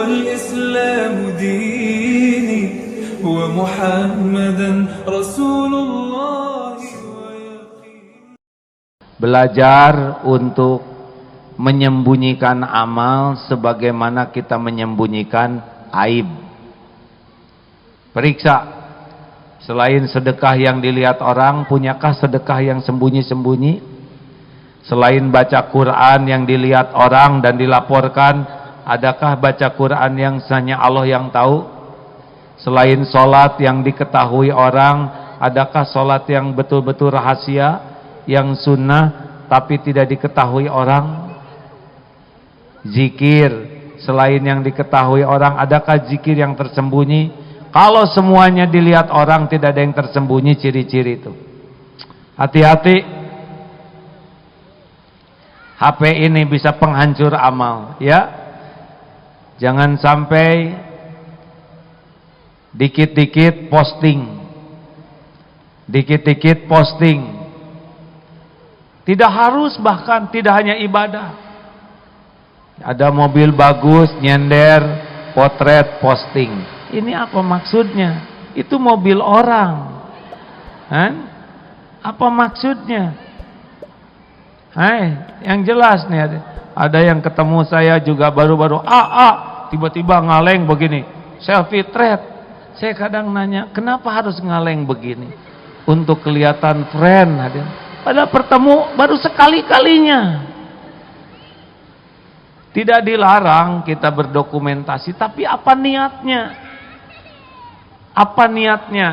الإسلام ديني ومحمدا رسول الله. Belajar untuk menyembunyikan amal sebagaimana kita menyembunyikan aib. Periksa, selain sedekah yang dilihat orang, punyakah sedekah yang sembunyi-sembunyi? Selain baca Quran yang dilihat orang dan dilaporkan, adakah baca Quran yang hanya Allah yang tahu? Selain sholat yang diketahui orang, adakah sholat yang betul-betul rahasia, yang sunnah tapi tidak diketahui orang? Zikir selain yang diketahui orang, adakah zikir yang tersembunyi? Kalau semuanya dilihat orang, tidak ada yang tersembunyi ciri-ciri itu. Hati-hati, HP ini bisa penghancur amal, ya. Jangan sampai dikit-dikit posting, dikit-dikit posting. Tidak harus, bahkan tidak hanya ibadah. Ada mobil bagus, nyender, potret, posting. Ini apa maksudnya? Itu mobil orang. Apa maksudnya? Yang jelas nih, ada yang ketemu saya juga baru-baru, tiba-tiba ngaleng begini, selfie thread. Saya kadang nanya, kenapa harus ngaleng begini? Untuk kelihatan friend, padahal bertemu baru sekali-kalinya. Tidak dilarang kita berdokumentasi, tapi apa niatnya? Apa niatnya?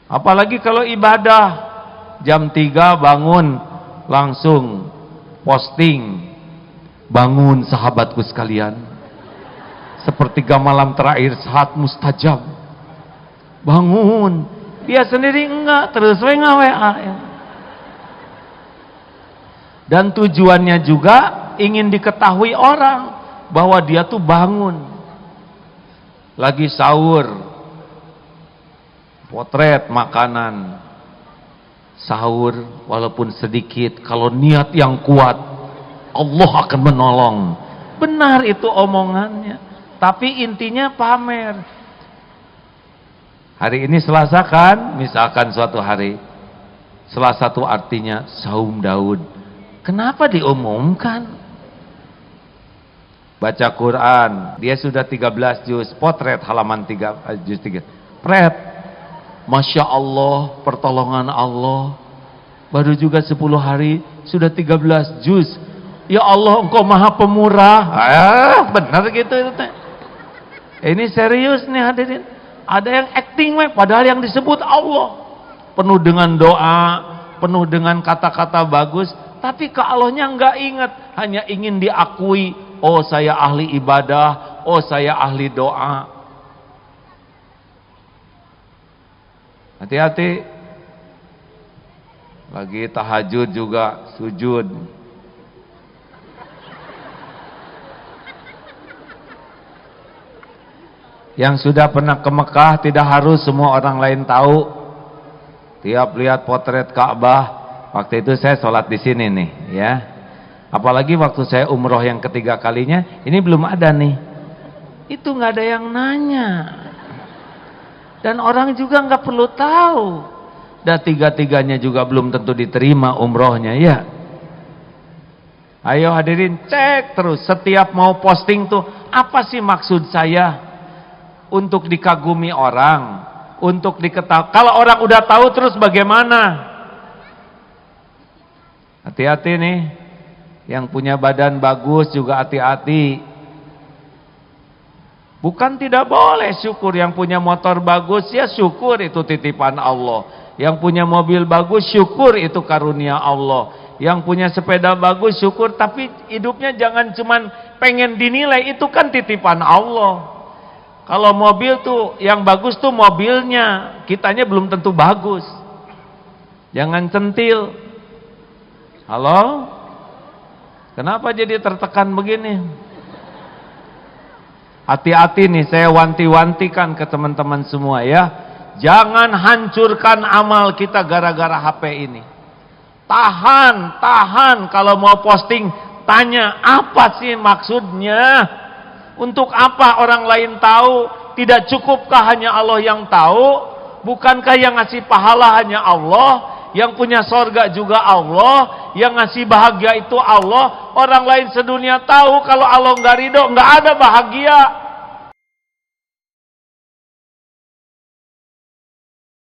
Apalagi kalau ibadah, jam 3 bangun, langsung posting. Bangun sahabatku sekalian, sepertiga malam terakhir saat mustajab. Bangun. Dia sendiri enggak, terus WA. Dan tujuannya juga ingin diketahui orang bahwa dia tuh bangun. Lagi sahur, potret makanan. Sahur walaupun sedikit, kalau niat yang kuat, Allah akan menolong. Benar itu omongannya, tapi intinya pamer. Hari ini Selasa kan, misalkan suatu hari Selasa itu artinya saum Daud. Kenapa diumumkan? Baca Quran, dia sudah 13 juz, potret halaman 3 juz 3. Pret. Masya Allah, pertolongan Allah. Baru juga 10 hari sudah 13 juz. Ya Allah, Engkau Maha Pemurah. Benar gitu itu teh. Ini serius nih hadirin. Ada yang acting padahal yang disebut Allah. Penuh dengan doa, penuh dengan kata-kata bagus. Tapi ke Allahnya enggak ingat, hanya ingin diakui, oh saya ahli ibadah, oh saya ahli doa. Hati-hati. Lagi tahajud juga sujud. Yang sudah pernah ke Mekah tidak harus semua orang lain tahu. Tiap lihat potret Ka'bah, waktu itu saya sholat di sini nih, ya. Apalagi waktu saya umroh yang ketiga kalinya, ini belum ada nih. Itu nggak ada yang nanya, dan orang juga nggak perlu tahu. Dan tiga-tiganya juga belum tentu diterima umrohnya, ya. Ayo hadirin, cek terus setiap mau posting tuh, apa sih maksud saya? Untuk dikagumi orang, untuk diketahui. Kalau orang udah tahu terus bagaimana? Hati-hati nih, yang punya badan bagus juga hati-hati. Bukan tidak boleh syukur, yang punya motor bagus ya syukur, itu titipan Allah. Yang punya mobil bagus syukur, itu karunia Allah. Yang punya sepeda bagus syukur, tapi hidupnya jangan cuman pengen dinilai, itu kan titipan Allah. Kalau mobil tuh yang bagus tuh mobilnya, kitanya belum tentu bagus. Jangan centil. Halo? Kenapa jadi tertekan begini? Hati-hati nih, saya wanti-wantikan ke teman-teman semua ya. Jangan hancurkan amal kita gara-gara HP ini. Tahan kalau mau posting, Tanya, apa sih maksudnya? Untuk apa orang lain tahu? Tidak cukupkah hanya Allah yang tahu? Bukankah yang ngasih pahala hanya Allah? Yang punya sorga juga Allah? Yang ngasih bahagia itu Allah? Orang lain sedunia tahu kalau Allah nggak ridho, nggak ada bahagia.